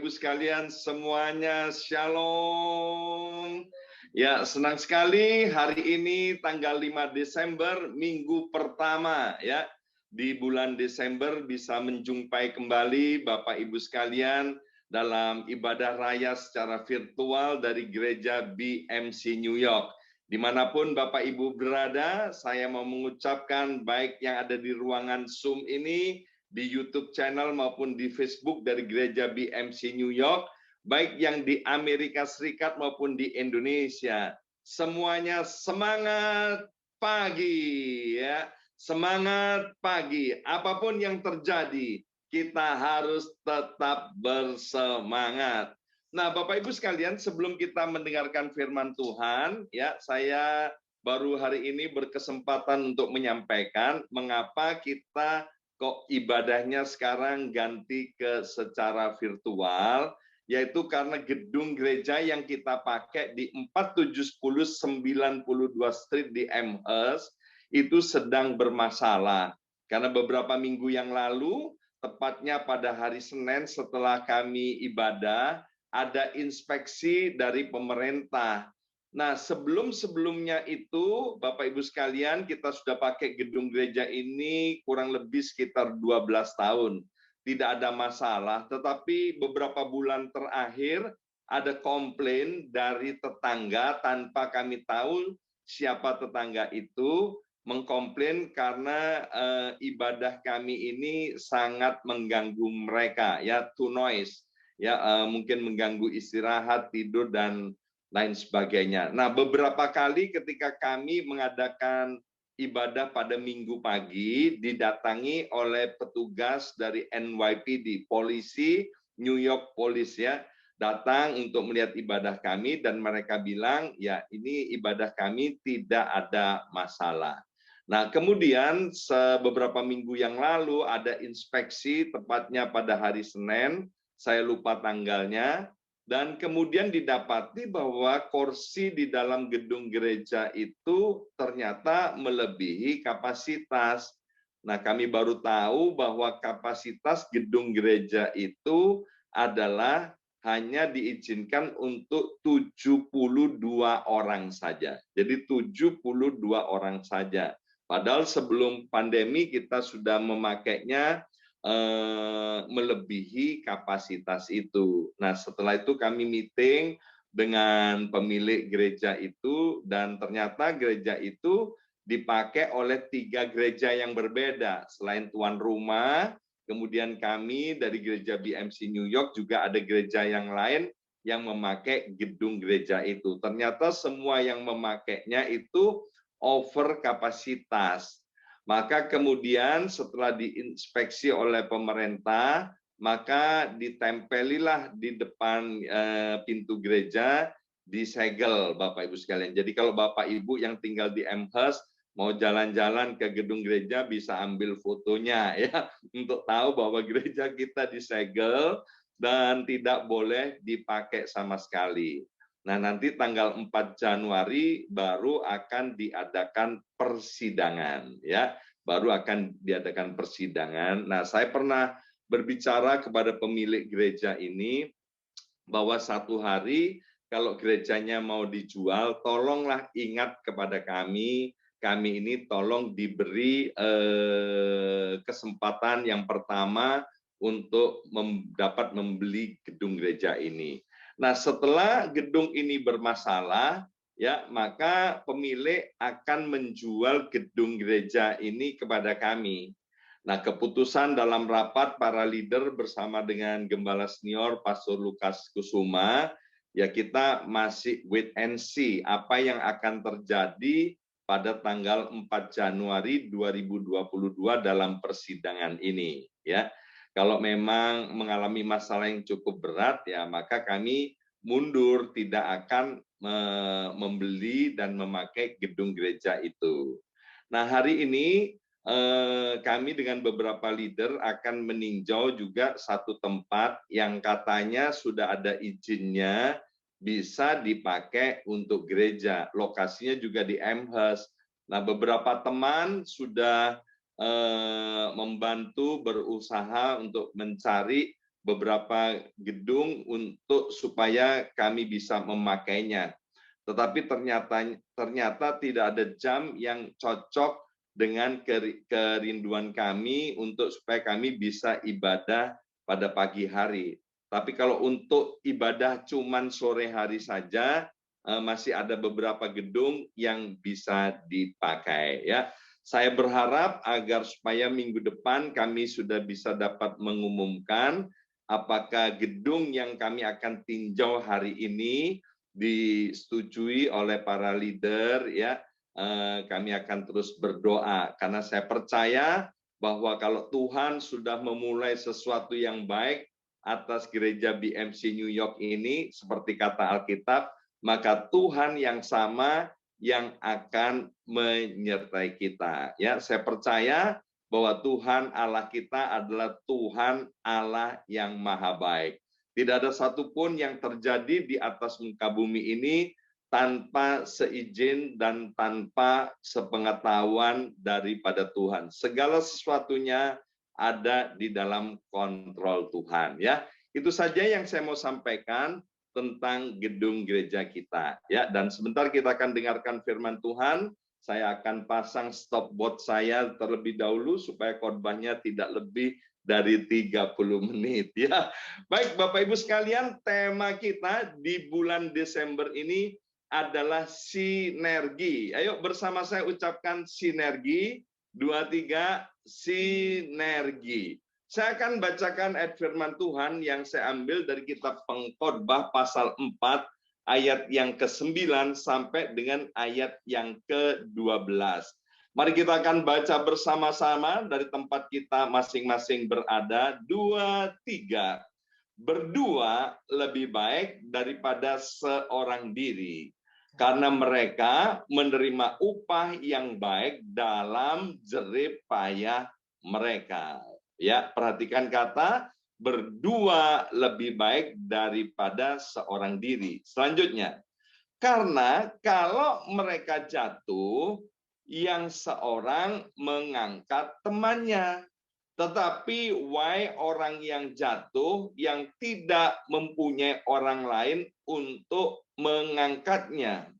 Ibu sekalian semuanya, Shalom. Ya, senang sekali hari ini tanggal 5 Desember, minggu pertama ya. Di bulan Desember bisa menjumpai kembali Bapak Ibu sekalian dalam ibadah raya secara virtual dari gereja BMC New York. Dimanapun Bapak Ibu berada, saya mau mengucapkan baik yang ada di ruangan Zoom ini, di YouTube channel maupun di Facebook dari gereja BMC New York, baik yang di Amerika Serikat maupun di Indonesia. Semuanya semangat pagi ya. Semangat pagi. Apapun yang terjadi, kita harus tetap bersemangat. Nah, Bapak Ibu sekalian, sebelum kita mendengarkan firman Tuhan, ya, saya baru hari ini berkesempatan untuk menyampaikan mengapa kita kok ibadahnya sekarang ganti ke secara virtual, yaitu karena gedung gereja yang kita pakai di 4710 92 Street di Amherst itu sedang bermasalah. Karena beberapa minggu yang lalu, tepatnya pada hari Senin setelah kami ibadah, ada inspeksi dari pemerintah. Nah, sebelum-sebelumnya itu, Bapak Ibu sekalian, kita sudah pakai gedung gereja ini kurang lebih sekitar 12 tahun. Tidak ada masalah, tetapi beberapa bulan terakhir ada komplain dari tetangga tanpa kami tahu siapa tetangga itu, mengkomplain karena ibadah kami ini sangat mengganggu mereka, ya, too noise, ya, mungkin mengganggu istirahat, tidur, dan lain sebagainya. Nah, beberapa kali ketika kami mengadakan ibadah pada minggu pagi, didatangi oleh petugas dari NYPD, polisi New York Police, ya, datang untuk melihat ibadah kami, dan mereka bilang, ya, ini ibadah kami tidak ada masalah. Nah, kemudian beberapa minggu yang lalu ada inspeksi, tepatnya pada hari Senin, saya lupa tanggalnya, dan kemudian didapati bahwa kursi di dalam gedung gereja itu ternyata melebihi kapasitas. Nah, kami baru tahu bahwa kapasitas gedung gereja itu adalah hanya diizinkan untuk 72 orang saja. Jadi 72 orang saja. Padahal sebelum pandemi kita sudah memakainya melebihi kapasitas itu. Nah, setelah itu kami meeting dengan pemilik gereja itu, dan ternyata gereja itu dipakai oleh 3 gereja yang berbeda. Selain tuan rumah, kemudian kami dari gereja BMC New York juga ada gereja yang lain yang memakai gedung gereja itu. Ternyata semua yang memakainya itu over kapasitas. Maka kemudian setelah diinspeksi oleh pemerintah, maka ditempelilah di depan pintu gereja, disegel Bapak Ibu sekalian. Jadi kalau Bapak Ibu yang tinggal di Amherst mau jalan-jalan ke gedung gereja bisa ambil fotonya ya, untuk tahu bahwa gereja kita disegel dan tidak boleh dipakai sama sekali. Nah, nanti tanggal 4 Januari baru akan diadakan persidangan, ya. Baru akan diadakan persidangan. Nah, saya pernah berbicara kepada pemilik gereja ini bahwa satu hari kalau gerejanya mau dijual, tolonglah ingat kepada kami ini tolong diberi kesempatan yang pertama untuk dapat membeli gedung gereja ini. Nah, setelah gedung ini bermasalah, ya, maka pemilik akan menjual gedung gereja ini kepada kami. Nah, keputusan dalam rapat para leader bersama dengan Gembala Senior Pastor Lukas Kusuma, ya, kita masih wait and see apa yang akan terjadi pada tanggal 4 Januari 2022 dalam persidangan ini, ya. Kalau memang mengalami masalah yang cukup berat, ya, maka kami mundur, tidak akan membeli dan memakai gedung gereja itu. Nah, hari ini kami dengan beberapa leader akan meninjau juga satu tempat yang katanya sudah ada izinnya bisa dipakai untuk gereja. Lokasinya juga di Amherst. Nah, beberapa teman sudah membantu berusaha untuk mencari beberapa gedung untuk supaya kami bisa memakainya. Tetapi ternyata tidak ada jam yang cocok dengan kerinduan kami untuk supaya kami bisa ibadah pada pagi hari. Tapi kalau untuk ibadah cuman sore hari saja, masih ada beberapa gedung yang bisa dipakai, ya. Saya berharap agar supaya minggu depan kami sudah bisa dapat mengumumkan apakah gedung yang kami akan tinjau hari ini disetujui oleh para leader, ya. Kami akan terus berdoa karena saya percaya bahwa kalau Tuhan sudah memulai sesuatu yang baik atas gereja BMC New York ini, seperti kata Alkitab, maka Tuhan yang sama yang akan menyertai kita. Ya, saya percaya bahwa Tuhan Allah kita adalah Tuhan Allah yang maha baik. Tidak ada satupun yang terjadi di atas muka bumi ini tanpa seizin dan tanpa sepengetahuan daripada Tuhan. Segala sesuatunya ada di dalam kontrol Tuhan, ya. Itu saja yang saya mau sampaikan tentang gedung gereja kita, ya. Dan sebentar kita akan dengarkan firman Tuhan. Saya akan pasang stopwatch saya terlebih dahulu supaya khotbahnya tidak lebih dari 30 menit, ya. Baik Bapak Ibu sekalian, tema kita di bulan Desember ini adalah sinergi. Ayo bersama saya ucapkan sinergi. 2, 3, sinergi. Saya akan bacakan ayat firman Tuhan yang saya ambil dari kitab Pengkhotbah pasal 4 ayat yang ke-9 sampai dengan ayat yang ke-12. Mari kita akan baca bersama-sama dari tempat kita masing-masing berada. 2, 3. Berdua lebih baik daripada seorang diri, karena mereka menerima upah yang baik dalam jerih payah mereka. Ya, perhatikan kata berdua lebih baik daripada seorang diri. Selanjutnya, karena kalau mereka jatuh, yang seorang mengangkat temannya. Tetapi wahai orang yang jatuh, yang tidak mempunyai orang lain untuk mengangkatnya.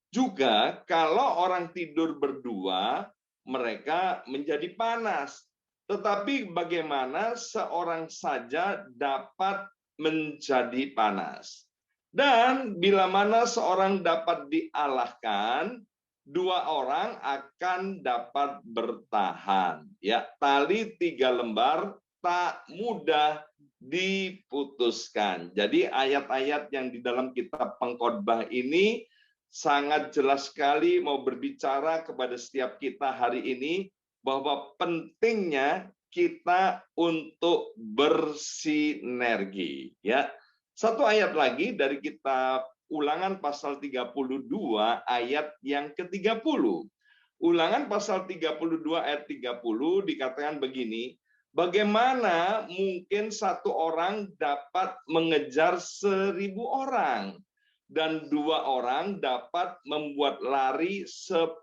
Juga kalau orang tidur berdua, mereka menjadi panas. Tetapi bagaimana seorang saja dapat menjadi panas? Dan bila mana seorang dapat dialahkan, dua orang akan dapat bertahan. Ya, tali 3 lembar tak mudah diputuskan. Jadi ayat-ayat yang di dalam kitab Pengkhotbah ini sangat jelas sekali mau berbicara kepada setiap kita hari ini bahwa pentingnya kita untuk bersinergi. Ya, satu ayat lagi dari kitab Ulangan pasal 32 ayat yang ke-30. Ulangan pasal 32 ayat 30 dikatakan begini, bagaimana mungkin satu orang dapat mengejar 1000 orang, dan 2 orang dapat membuat lari 10.000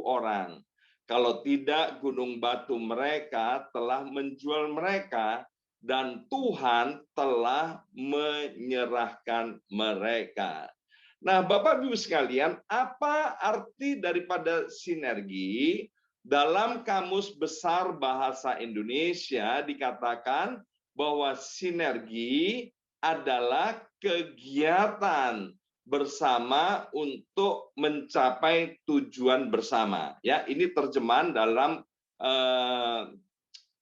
orang. Kalau tidak, gunung batu mereka telah menjual mereka, dan Tuhan telah menyerahkan mereka. Nah, Bapak Ibu sekalian, apa arti daripada sinergi? Dalam Kamus Besar Bahasa Indonesia dikatakan bahwa sinergi adalah kegiatan bersama untuk mencapai tujuan bersama. Ya, ini terjemahan dalam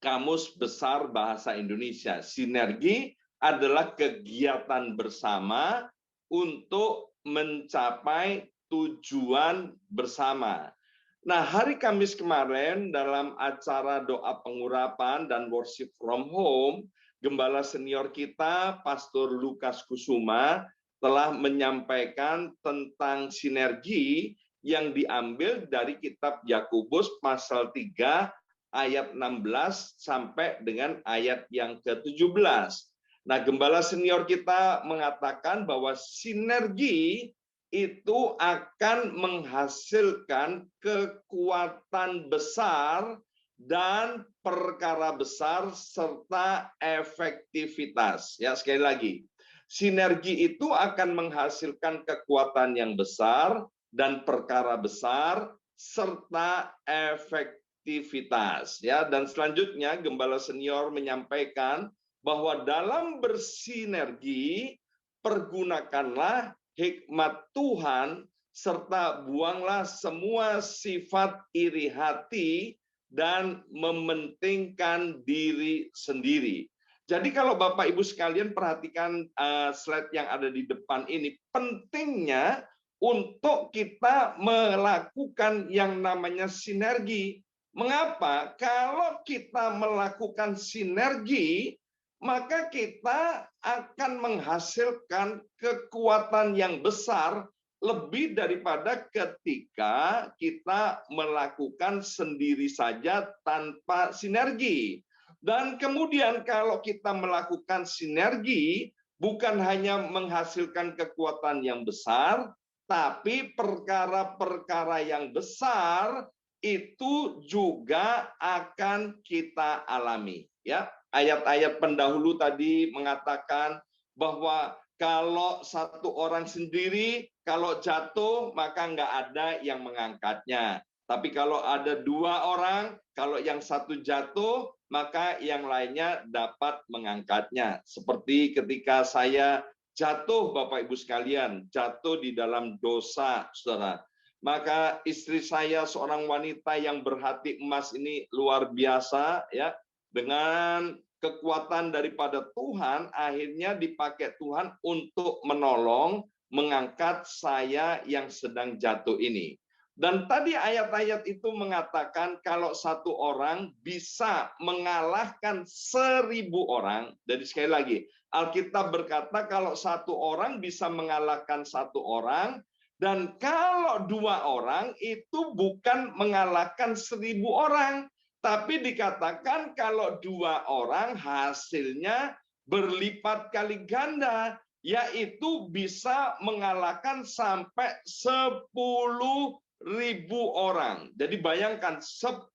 Kamus Besar Bahasa Indonesia. Sinergi adalah kegiatan bersama untuk mencapai tujuan bersama. Nah, hari Kamis kemarin dalam acara doa pengurapan dan worship from home, Gembala senior kita, Pastor Lukas Kusuma, telah menyampaikan tentang sinergi yang diambil dari kitab Yakobus pasal 3 ayat 16 sampai dengan ayat yang ke-17. Nah, Gembala senior kita mengatakan bahwa sinergi itu akan menghasilkan kekuatan besar dan perkara besar serta efektivitas. Ya, sekali lagi. Sinergi itu akan menghasilkan kekuatan yang besar dan perkara besar serta efektivitas. Ya, dan selanjutnya Gembala Senior menyampaikan bahwa dalam bersinergi pergunakanlah hikmat Tuhan serta buanglah semua sifat iri hati dan mementingkan diri sendiri. Jadi kalau Bapak Ibu sekalian perhatikan slide yang ada di depan ini, pentingnya untuk kita melakukan yang namanya sinergi. Mengapa? Kalau kita melakukan sinergi, maka kita akan menghasilkan kekuatan yang besar lebih daripada ketika kita melakukan sendiri saja tanpa sinergi. Dan kemudian kalau kita melakukan sinergi, bukan hanya menghasilkan kekuatan yang besar, tapi perkara-perkara yang besar itu juga akan kita alami. Ya, ayat-ayat pendahulu tadi mengatakan bahwa kalau satu orang sendiri, kalau jatuh, maka nggak ada yang mengangkatnya. Tapi kalau ada dua orang, kalau yang satu jatuh, maka yang lainnya dapat mengangkatnya. Seperti ketika saya jatuh, Bapak Ibu sekalian, jatuh di dalam dosa, saudara. Maka istri saya, seorang wanita yang berhati emas ini luar biasa, ya, dengan kekuatan daripada Tuhan, akhirnya dipakai Tuhan untuk menolong, mengangkat saya yang sedang jatuh ini. Dan tadi ayat-ayat itu mengatakan kalau satu orang bisa mengalahkan 1.000 orang. Jadi sekali lagi, Alkitab berkata kalau satu orang bisa mengalahkan satu orang, dan kalau dua orang itu bukan mengalahkan 1.000 orang. Tapi dikatakan kalau dua orang hasilnya berlipat kali ganda, yaitu bisa mengalahkan sampai 10.000 orang. Jadi bayangkan 10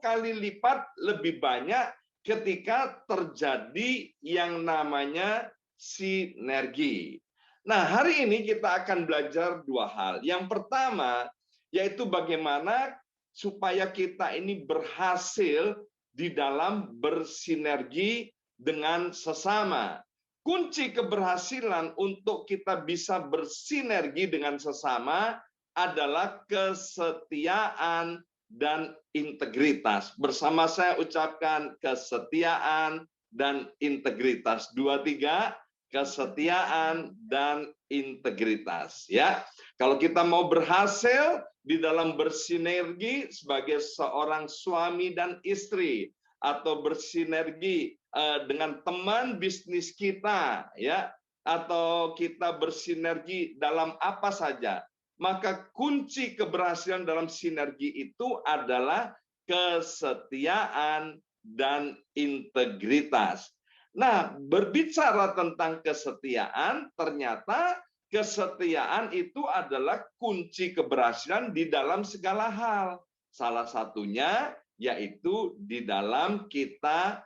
kali lipat lebih banyak ketika terjadi yang namanya sinergi. Nah, hari ini kita akan belajar dua hal. Yang pertama, yaitu bagaimana supaya kita ini berhasil di dalam bersinergi dengan sesama. Kunci keberhasilan untuk kita bisa bersinergi dengan sesama adalah kesetiaan dan integritas. Bersama saya ucapkan kesetiaan dan integritas. 2, 3, kesetiaan dan integritas. Ya, kalau kita mau berhasil di dalam bersinergi sebagai seorang suami dan istri, atau bersinergi dengan teman bisnis kita, ya, atau kita bersinergi dalam apa saja, maka kunci keberhasilan dalam sinergi itu adalah kesetiaan dan integritas. Nah, berbicara tentang kesetiaan, ternyata kesetiaan itu adalah kunci keberhasilan di dalam segala hal. Salah satunya yaitu di dalam kita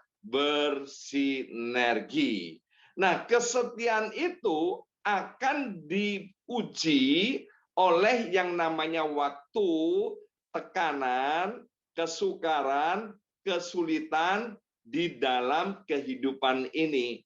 bersinergi. Nah, kesetiaan itu akan diuji oleh yang namanya waktu, tekanan, kesukaran, kesulitan di dalam kehidupan ini.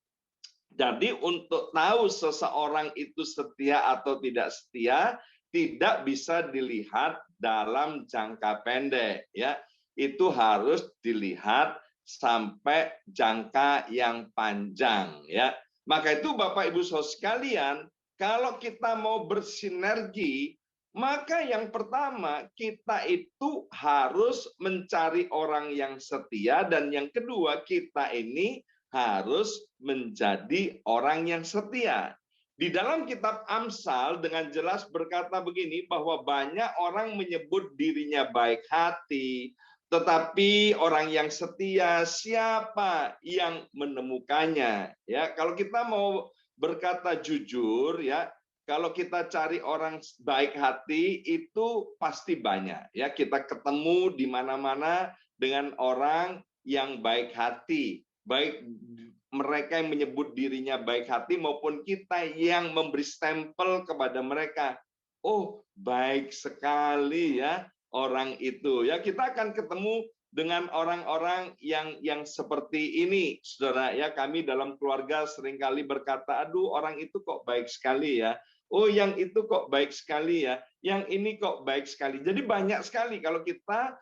Jadi untuk tahu seseorang itu setia atau tidak setia, tidak bisa dilihat dalam jangka pendek, ya. Itu harus dilihat sampai jangka yang panjang, ya. Maka itu Bapak Ibu Saudara sekalian, kalau kita mau bersinergi, maka yang pertama kita itu harus mencari orang yang setia, dan yang kedua kita ini harus menjadi orang yang setia. Di dalam kitab Amsal dengan jelas berkata begini, bahwa banyak orang menyebut dirinya baik hati, tetapi orang yang setia siapa yang menemukannya? Ya, kalau kita mau berkata jujur, ya, kalau kita cari orang baik hati itu pasti banyak, ya. Kita ketemu di mana-mana, dengan orang yang baik hati, baik mereka yang menyebut dirinya baik hati maupun kita yang memberi stempel kepada mereka. Oh, baik sekali ya orang itu. Ya, kita akan ketemu dengan orang-orang yang seperti ini, saudara. Ya, kami dalam keluarga seringkali berkata, aduh orang itu kok baik sekali ya. Oh, yang itu kok baik sekali ya. Yang ini kok baik sekali. Jadi banyak sekali kalau kita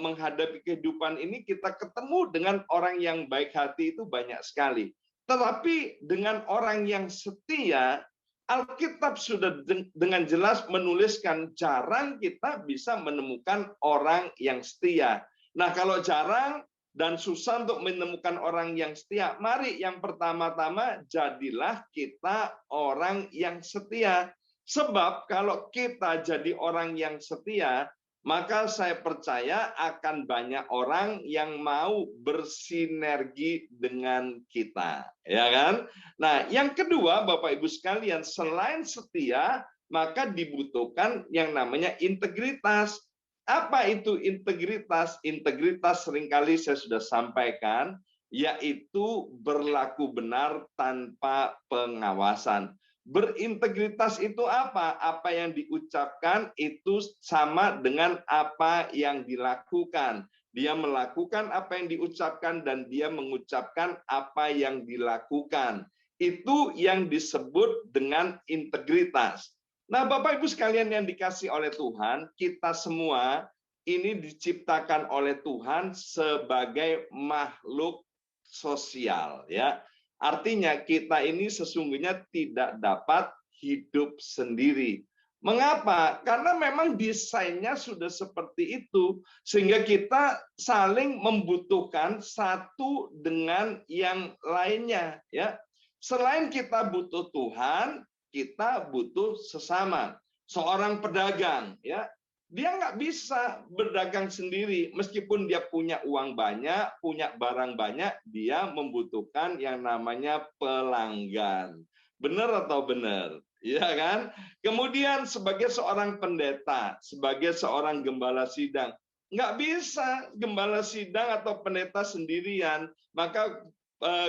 menghadapi kehidupan ini, kita ketemu dengan orang yang baik hati itu banyak sekali. Tetapi dengan orang yang setia, Alkitab sudah dengan jelas menuliskan jarang kita bisa menemukan orang yang setia. Nah, kalau jarang dan susah untuk menemukan orang yang setia, mari yang pertama-tama jadilah kita orang yang setia. Sebab kalau kita jadi orang yang setia, maka saya percaya akan banyak orang yang mau bersinergi dengan kita, ya kan? Nah, yang kedua, Bapak Ibu sekalian, selain setia, maka dibutuhkan yang namanya integritas. Apa itu integritas? Integritas seringkali saya sudah sampaikan, yaitu berlaku benar tanpa pengawasan. Berintegritas itu apa? Apa yang diucapkan itu sama dengan apa yang dilakukan. Dia melakukan apa yang diucapkan dan dia mengucapkan apa yang dilakukan. Itu yang disebut dengan integritas. Nah, Bapak Ibu sekalian yang dikasih oleh Tuhan, kita semua ini diciptakan oleh Tuhan sebagai makhluk sosial, ya. Artinya kita ini sesungguhnya tidak dapat hidup sendiri. Mengapa? Karena memang desainnya sudah seperti itu, sehingga kita saling membutuhkan satu dengan yang lainnya. Ya, selain kita butuh Tuhan, kita butuh sesama. Seorang pedagang, ya, dia nggak bisa berdagang sendiri, meskipun dia punya uang banyak, punya barang banyak, dia membutuhkan yang namanya pelanggan. Benar atau benar? Ya kan? Kemudian sebagai seorang pendeta, sebagai seorang gembala sidang, nggak bisa gembala sidang atau pendeta sendirian, maka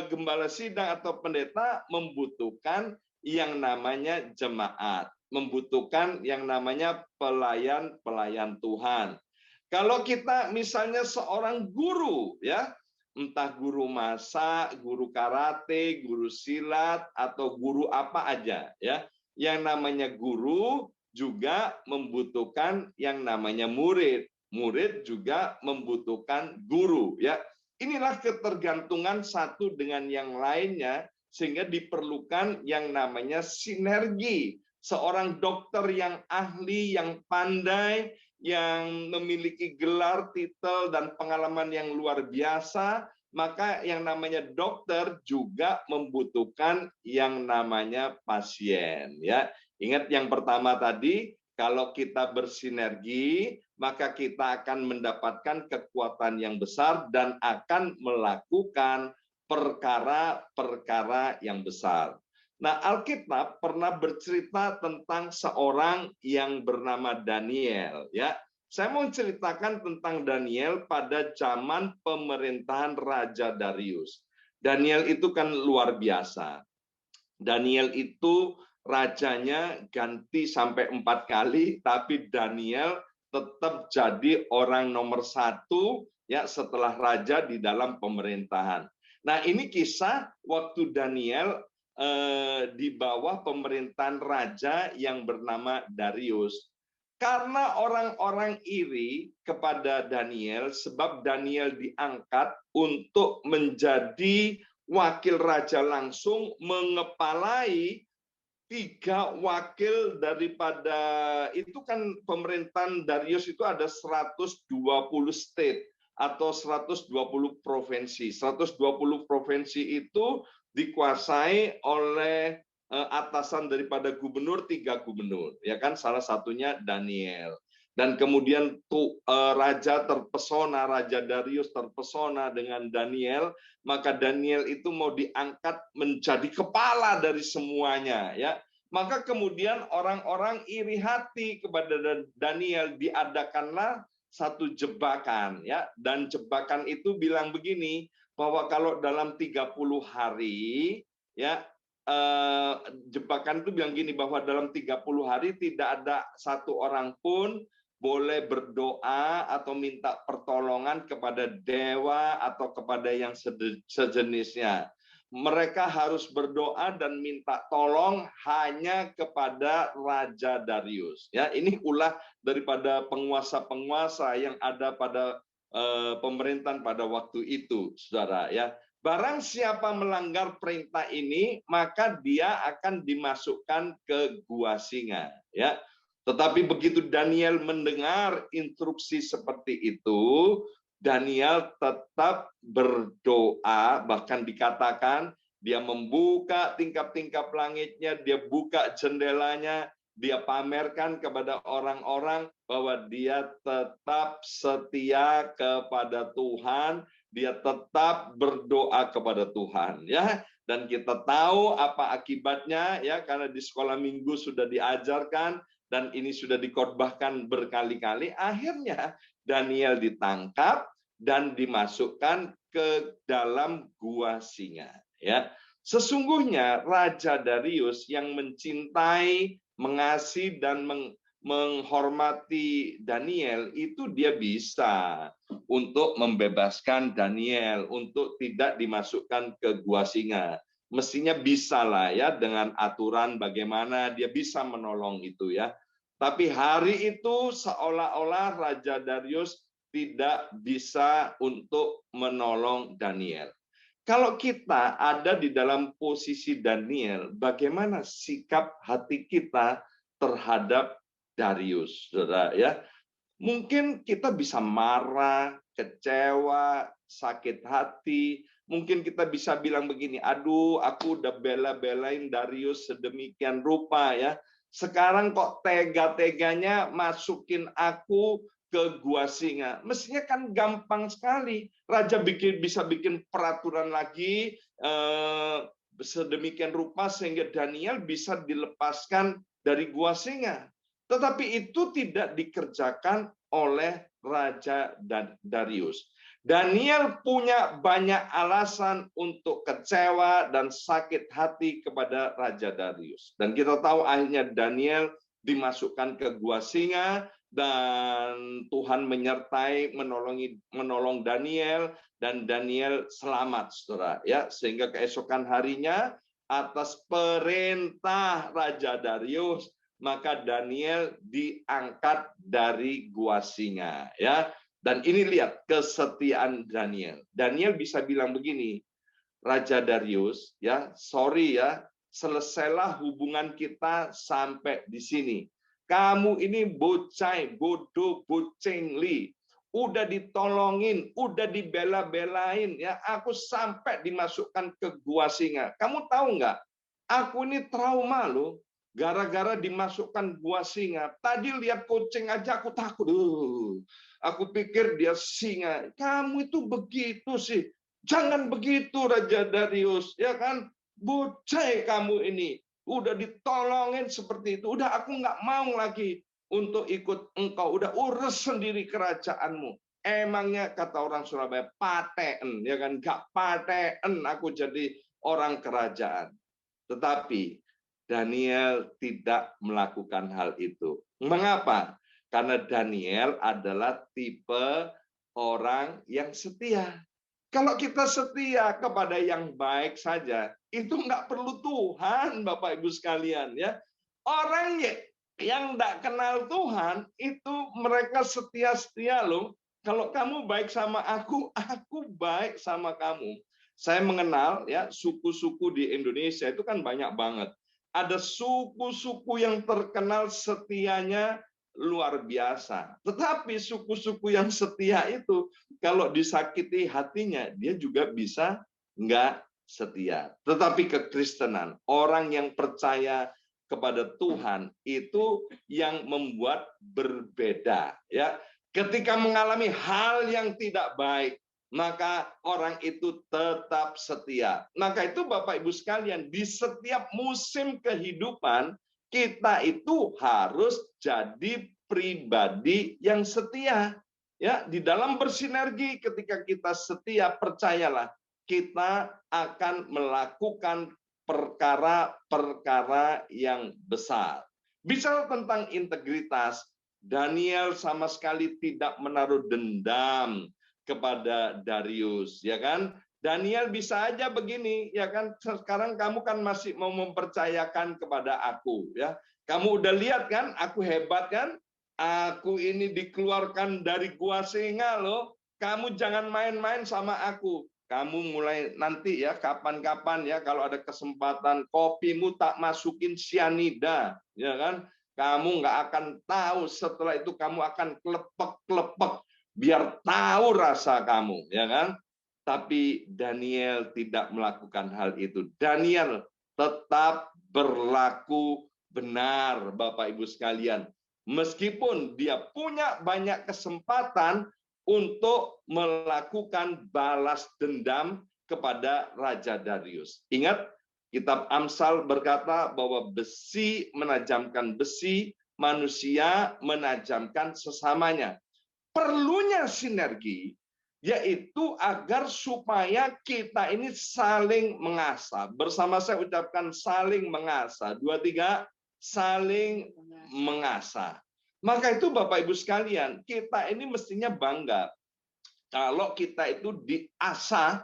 gembala sidang atau pendeta membutuhkan yang namanya jemaat, membutuhkan yang namanya pelayan-pelayan Tuhan. Kalau kita misalnya seorang guru, ya, entah guru masak, guru karate, guru silat, atau guru apa aja, ya, yang namanya guru juga membutuhkan yang namanya murid. Murid juga membutuhkan guru, ya. Inilah ketergantungan satu dengan yang lainnya, sehingga diperlukan yang namanya sinergi. Seorang dokter yang ahli, yang pandai, yang memiliki gelar, titel, dan pengalaman yang luar biasa, maka yang namanya dokter juga membutuhkan yang namanya pasien. Ya, ingat yang pertama tadi, kalau kita bersinergi, maka kita akan mendapatkan kekuatan yang besar dan akan melakukan perkara-perkara yang besar. Nah, Alkitab pernah bercerita tentang seorang yang bernama Daniel, ya. Saya mau ceritakan tentang Daniel pada zaman pemerintahan Raja Darius. Daniel itu kan luar biasa. Daniel itu rajanya ganti sampai 4 kali, tapi Daniel tetap jadi orang nomor 1 ya setelah raja di dalam pemerintahan. Nah, ini kisah waktu Daniel di bawah pemerintahan raja yang bernama Darius. Karena orang-orang iri kepada Daniel, sebab Daniel diangkat untuk menjadi wakil raja langsung mengepalai 3 wakil daripada, itu kan pemerintahan Darius itu ada 120 state atau 120 provinsi. 120 provinsi itu dikuasai oleh atasan daripada gubernur, 3 gubernur, ya kan, salah satunya Daniel. Dan kemudian raja terpesona, Raja Darius terpesona dengan Daniel, maka Daniel itu mau diangkat menjadi kepala dari semuanya, ya. Maka kemudian orang-orang iri hati kepada Daniel, diadakanlah satu jebakan ya, dan jebakan itu bilang begini bahwa kalau dalam 30 hari ya, jebakan itu bilang gini bahwa dalam 30 hari tidak ada satu orang pun boleh berdoa atau minta pertolongan kepada dewa atau kepada yang sejenisnya. Mereka harus berdoa dan minta tolong hanya kepada Raja Darius. Ya, ini ulah daripada penguasa-penguasa yang ada pada pemerintahan pada waktu itu, saudara. Ya, barang siapa melanggar perintah ini, maka dia akan dimasukkan ke gua singa. Ya, tetapi begitu Daniel mendengar instruksi seperti itu, Daniel tetap berdoa, bahkan dikatakan dia membuka tingkap-tingkap langitnya, dia buka jendelanya, dia pamerkan kepada orang-orang bahwa dia tetap setia kepada Tuhan, dia tetap berdoa kepada Tuhan, ya. Dan kita tahu apa akibatnya, ya, karena di sekolah minggu sudah diajarkan dan ini sudah dikhotbahkan berkali-kali. Akhirnya Daniel ditangkap dan dimasukkan ke dalam gua singa. Ya, sesungguhnya Raja Darius yang mencintai, mengasihi dan menghormati Daniel itu dia bisa untuk membebaskan Daniel untuk tidak dimasukkan ke gua singa. Mestinya bisa lah ya, dengan aturan bagaimana dia bisa menolong itu ya. Tapi hari itu seolah-olah Raja Darius tidak bisa untuk menolong Daniel. Kalau kita ada di dalam posisi Daniel, bagaimana sikap hati kita terhadap Darius, saudara ya? Mungkin kita bisa marah, kecewa, sakit hati. Mungkin kita bisa bilang begini, aduh aku udah bela-belain Darius sedemikian rupa ya. Sekarang kok tega-teganya masukin aku ke gua singa. Mestinya kan gampang sekali. Raja bisa bikin peraturan lagi sedemikian rupa sehingga Daniel bisa dilepaskan dari gua singa. Tetapi itu tidak dikerjakan oleh Raja Darius. Daniel punya banyak alasan untuk kecewa dan sakit hati kepada Raja Darius. Dan kita tahu akhirnya Daniel dimasukkan ke gua singa dan Tuhan menyertai menolong Daniel dan Daniel selamat, saudara. Ya, sehingga keesokan harinya atas perintah Raja Darius maka Daniel diangkat dari gua singa, ya. Dan ini lihat kesetiaan Daniel. Daniel bisa bilang begini, Raja Darius, ya, sorry ya, selesailah hubungan kita sampai di sini. Kamu ini bocai, bodoh, bocengli, udah ditolongin, udah dibela-belain, ya. Aku sampai dimasukkan ke gua singa. Kamu tahu nggak? Aku ini trauma loh. Gara-gara dimasukkan gua singa. Tadi lihat kucing aja aku takut. Aku pikir dia singa. Kamu itu begitu sih. Jangan begitu Raja Darius. Ya kan? Bocah kamu ini. Udah ditolongin seperti itu. Udah aku nggak mau lagi untuk ikut engkau. Udah urus sendiri kerajaanmu. Emangnya kata orang Surabaya, paten. Ya kan? Nggak paten aku jadi orang kerajaan. Tetapi Daniel tidak melakukan hal itu. Mengapa? Karena Daniel adalah tipe orang yang setia. Kalau kita setia kepada yang baik saja, itu nggak perlu Tuhan, Bapak Ibu sekalian, ya. Orang yang nggak kenal Tuhan itu mereka setia-setia loh. Kalau kamu baik sama aku baik sama kamu. Saya mengenal ya suku-suku di Indonesia itu kan banyak banget. Ada suku-suku yang terkenal setianya luar biasa. Tetapi suku-suku yang setia itu kalau disakiti hatinya, dia juga bisa nggak setia. Tetapi kekristenan, orang yang percaya kepada Tuhan itu yang membuat berbeda. Ya, ketika mengalami hal yang tidak baik, maka orang itu tetap setia. Maka itu Bapak Ibu sekalian, di setiap musim kehidupan, kita itu harus jadi pribadi yang setia. Ya, di dalam bersinergi ketika kita setia, percayalah, kita akan melakukan perkara-perkara yang besar. Bicara tentang integritas, Daniel sama sekali tidak menaruh dendam kepada Darius, ya kan? Daniel bisa aja begini, ya kan? Sekarang kamu kan masih mau mempercayakan kepada aku, ya. Kamu udah lihat kan, aku hebat kan? Aku ini dikeluarkan dari gua singa loh. Kamu jangan main-main sama aku. Kamu mulai nanti ya, kapan-kapan ya, kalau ada kesempatan, kopimu tak masukin sianida, ya kan? Kamu nggak akan tahu, setelah itu kamu akan klepek-klepek, biar tahu rasa kamu, ya kan? Tapi Daniel tidak melakukan hal itu. Daniel tetap berlaku benar, Bapak Ibu sekalian. Meskipun dia punya banyak kesempatan untuk melakukan balas dendam kepada Raja Darius. Ingat, kitab Amsal berkata bahwa besi menajamkan besi, manusia menajamkan sesamanya. Perlunya sinergi, yaitu agar supaya kita ini saling mengasah. Bersama saya ucapkan saling mengasah. 2, 3, saling mengasah. Maka itu Bapak Ibu sekalian, kita ini mestinya bangga kalau kita itu diasah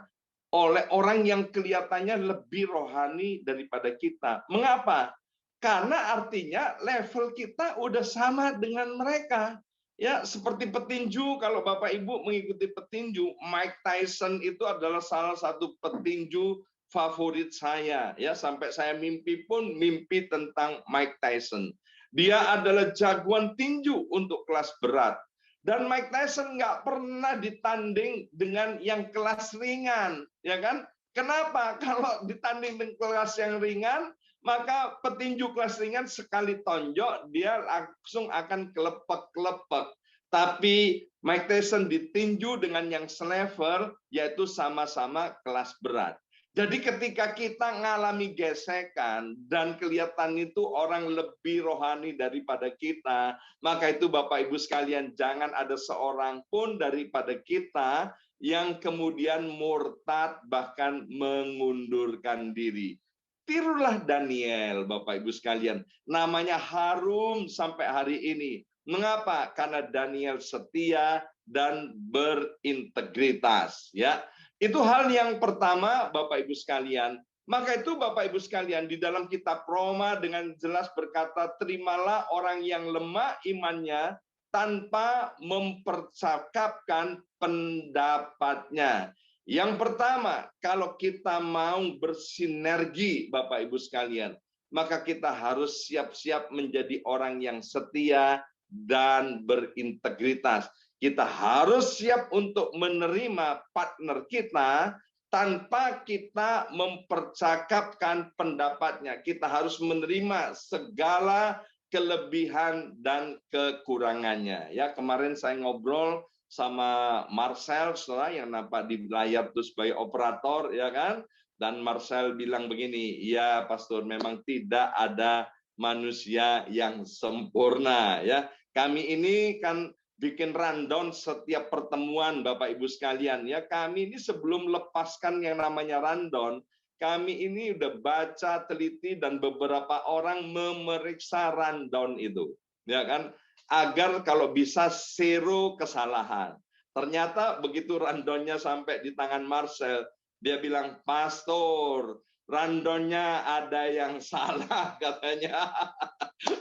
oleh orang yang kelihatannya lebih rohani daripada kita. Mengapa? Karena artinya level kita udah sama dengan mereka. Ya, seperti petinju, kalau Bapak Ibu mengikuti petinju, Mike Tyson itu adalah salah satu petinju favorit saya. Ya, sampai saya mimpi pun mimpi tentang Mike Tyson. Dia adalah jagoan tinju untuk kelas berat. Dan Mike Tyson nggak pernah ditanding dengan yang kelas ringan, ya kan? Kenapa? Kalau ditanding dengan kelas yang ringan, maka petinju kelas ringan sekali tonjok, dia langsung akan kelepek-kelepek. Tapi Mike Tyson ditinju dengan yang selevel, yaitu sama-sama kelas berat. Jadi ketika kita ngalami gesekan dan kelihatan itu orang lebih rohani daripada kita, maka itu Bapak Ibu sekalian, jangan ada seorang pun daripada kita yang kemudian murtad bahkan mengundurkan diri. Tirulah Daniel, Bapak Ibu sekalian. Namanya harum sampai hari ini. Mengapa? Karena Daniel setia dan berintegritas, ya. Itu hal yang pertama, Bapak Ibu sekalian. Maka itu Bapak Ibu sekalian, di dalam kitab Roma dengan jelas berkata, terimalah orang yang lemah imannya tanpa mempercakapkan pendapatnya. Yang pertama, kalau kita mau bersinergi, Bapak Ibu sekalian, maka kita harus siap-siap menjadi orang yang setia dan berintegritas. Kita harus siap untuk menerima partner kita tanpa kita mempercakapkan pendapatnya. Kita harus menerima segala kelebihan dan kekurangannya. Ya, kemarin saya ngobrol sama Marcel, saudara, yang nampak di layar tuh sebagai operator, ya kan? Dan Marcel bilang begini, ya Pastor, memang tidak ada manusia yang sempurna, ya. Kami ini kan bikin rundown setiap pertemuan, Bapak Ibu sekalian, ya. Kami ini sebelum lepaskan yang namanya rundown, kami ini udah baca, teliti, dan beberapa orang memeriksa rundown itu, ya kan, agar kalau bisa zero kesalahan. Ternyata begitu rundownnya sampai di tangan Marcel, dia bilang, Pastor, rundownnya ada yang salah, katanya.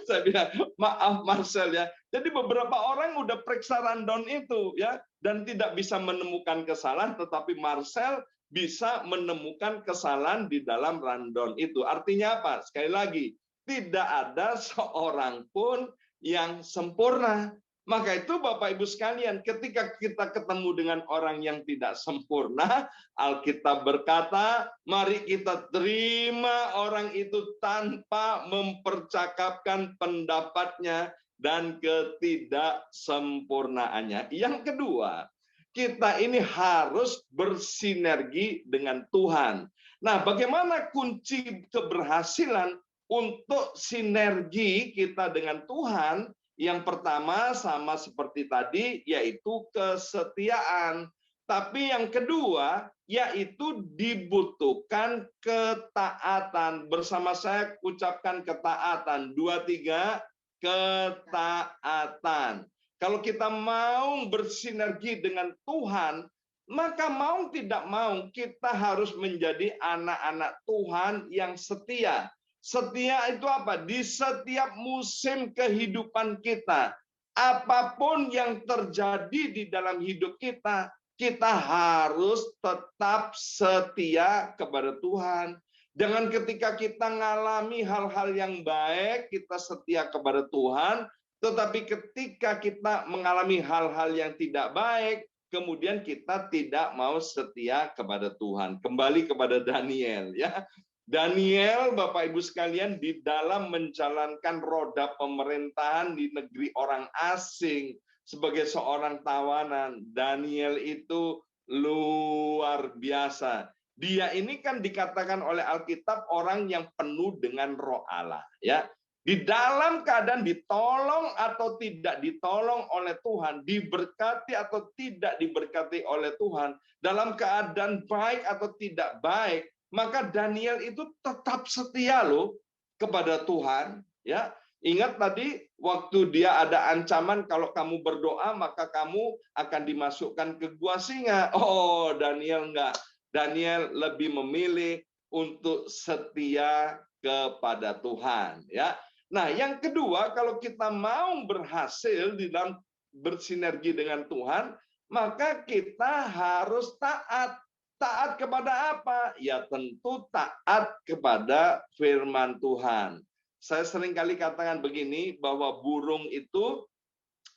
Saya bilang, maaf Marcel ya. Jadi beberapa orang udah periksa rundown itu ya, dan tidak bisa menemukan kesalahan, tetapi Marcel bisa menemukan kesalahan di dalam rundown itu. Artinya apa? Sekali lagi, tidak ada seorang pun yang sempurna. Maka itu Bapak Ibu sekalian, ketika kita ketemu dengan orang yang tidak sempurna, Alkitab berkata, mari kita terima orang itu tanpa mempercakapkan pendapatnya dan ketidaksempurnaannya. Yang kedua, kita ini harus bersinergi dengan Tuhan. Nah, bagaimana kunci keberhasilan untuk sinergi kita dengan Tuhan? Yang pertama sama seperti tadi, yaitu kesetiaan. Tapi yang kedua, yaitu dibutuhkan ketaatan. Bersama saya ucapkan ketaatan. 2, 3, ketaatan. Kalau kita mau bersinergi dengan Tuhan, maka mau tidak mau kita harus menjadi anak-anak Tuhan yang setia. Setia itu apa? Di setiap musim kehidupan kita, apapun yang terjadi di dalam hidup kita, kita harus tetap setia kepada Tuhan. Jangan ketika kita mengalami hal-hal yang baik, kita setia kepada Tuhan, tetapi ketika kita mengalami hal-hal yang tidak baik, kemudian kita tidak mau setia kepada Tuhan. Kembali kepada Daniel, ya. Daniel, Bapak Ibu sekalian, di dalam menjalankan roda pemerintahan di negeri orang asing sebagai seorang tawanan, Daniel itu luar biasa. Dia ini kan dikatakan oleh Alkitab orang yang penuh dengan Roh Allah, ya. Di dalam keadaan ditolong atau tidak ditolong oleh Tuhan, diberkati atau tidak diberkati oleh Tuhan, dalam keadaan baik atau tidak baik, maka Daniel itu tetap setia loh kepada Tuhan, ya. Ingat tadi waktu dia ada ancaman kalau kamu berdoa maka kamu akan dimasukkan ke gua singa. Oh, Daniel enggak. Daniel lebih memilih untuk setia kepada Tuhan, ya. Nah, yang kedua, kalau kita mau berhasil di dalam bersinergi dengan Tuhan, maka kita harus taat. Taat kepada apa? Ya tentu taat kepada firman Tuhan. Saya seringkali katakan begini, bahwa burung itu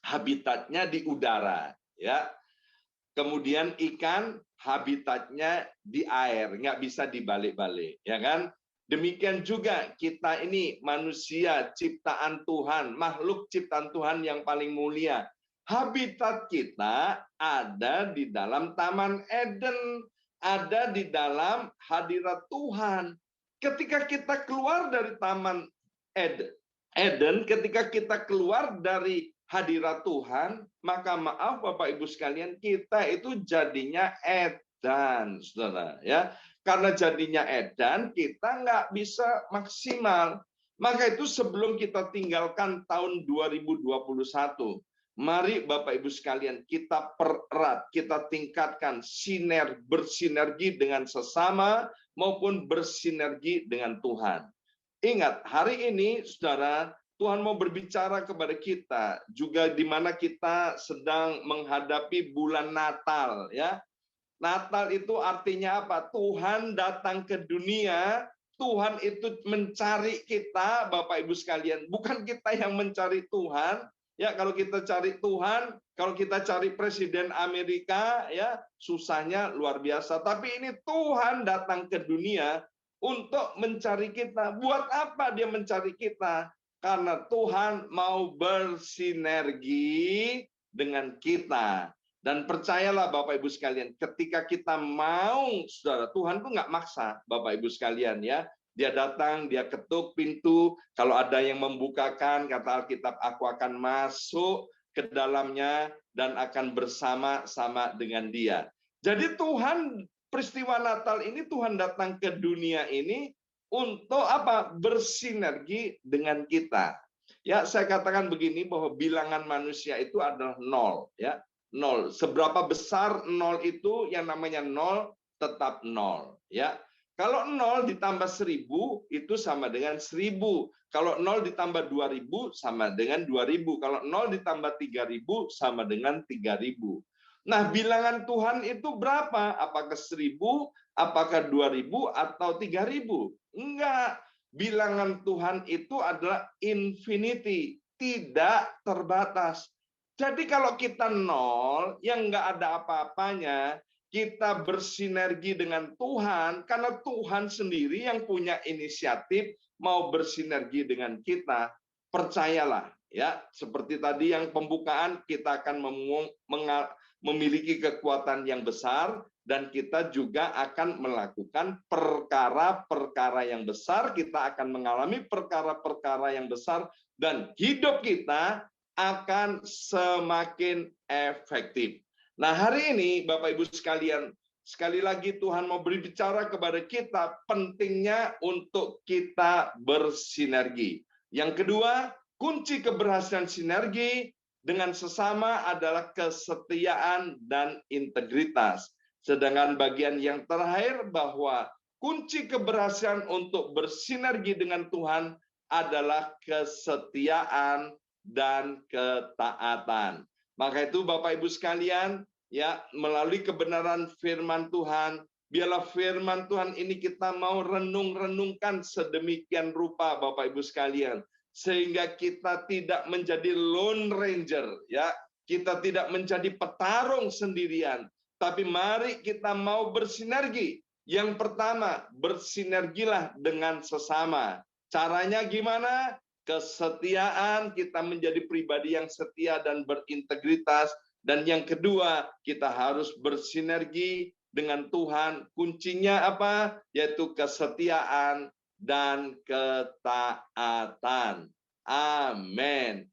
habitatnya di udara, ya. Kemudian ikan habitatnya di air, nggak bisa dibalik-balik, ya kan? Demikian juga kita ini manusia ciptaan Tuhan, makhluk ciptaan Tuhan yang paling mulia. Habitat kita ada di dalam Taman Eden, ada di dalam hadirat Tuhan. Ketika kita keluar dari Taman Eden, ketika kita keluar dari hadirat Tuhan, maka maaf Bapak Ibu sekalian, kita itu jadinya edan, saudara, ya. Karena jadinya edan, kita nggak bisa maksimal. Maka itu sebelum kita tinggalkan tahun 2021, mari Bapak Ibu sekalian, kita pererat, kita tingkatkan bersinergi dengan sesama maupun bersinergi dengan Tuhan. Ingat, hari ini, saudara, Tuhan mau berbicara kepada kita, juga di mana kita sedang menghadapi bulan Natal, ya. Natal itu artinya apa? Tuhan datang ke dunia, Tuhan itu mencari kita, Bapak Ibu sekalian. Bukan kita yang mencari Tuhan. Ya, kalau kita cari Tuhan, kalau kita cari Presiden Amerika, ya susahnya luar biasa. Tapi ini Tuhan datang ke dunia untuk mencari kita. Buat apa dia mencari kita? Karena Tuhan mau bersinergi dengan kita. Dan percayalah Bapak Ibu sekalian, ketika kita mau, saudara, Tuhan tuh nggak maksa Bapak Ibu sekalian, ya. Dia datang, dia ketuk pintu, kalau ada yang membukakan, kata Alkitab, aku akan masuk ke dalamnya dan akan bersama-sama dengan dia. Jadi Tuhan, peristiwa Natal ini Tuhan datang ke dunia ini untuk apa? Bersinergi dengan kita. Ya, saya katakan begini, bahwa bilangan manusia itu adalah 0, ya. 0. Seberapa besar 0 itu, yang namanya 0 tetap 0, ya. Kalau 0 ditambah 1000 itu sama dengan 1000. Kalau 0 ditambah 2000 sama dengan 2000. Kalau 0 ditambah 3000 sama dengan 3000. Nah, bilangan Tuhan itu berapa? Apakah 1000, apakah 2000 atau 3000? Enggak. Bilangan Tuhan itu adalah infinity, tidak terbatas. Jadi kalau kita 0, yang nggak ada apa-apanya, kita bersinergi dengan Tuhan, karena Tuhan sendiri yang punya inisiatif mau bersinergi dengan kita. Percayalah, ya, seperti tadi yang pembukaan, kita akan memiliki kekuatan yang besar, dan kita juga akan melakukan perkara-perkara yang besar, kita akan mengalami perkara-perkara yang besar, dan hidup kita akan semakin efektif. Nah, hari ini Bapak Ibu sekalian, sekali lagi Tuhan mau berbicara kepada kita pentingnya untuk kita bersinergi. Yang kedua, kunci keberhasilan sinergi dengan sesama adalah kesetiaan dan integritas. Sedangkan bagian yang terakhir bahwa kunci keberhasilan untuk bersinergi dengan Tuhan adalah kesetiaan dan ketaatan. Maka itu Bapak Ibu sekalian, ya, melalui kebenaran firman Tuhan, biarlah firman Tuhan ini kita mau renung-renungkan sedemikian rupa Bapak Ibu sekalian, sehingga kita tidak menjadi lone ranger, ya. Kita tidak menjadi petarung sendirian, tapi mari kita mau bersinergi. Yang pertama, bersinergilah dengan sesama. Caranya gimana? Kesetiaan, kita menjadi pribadi yang setia dan berintegritas. Dan yang kedua, kita harus bersinergi dengan Tuhan. Kuncinya apa? Yaitu kesetiaan dan ketaatan. Amin.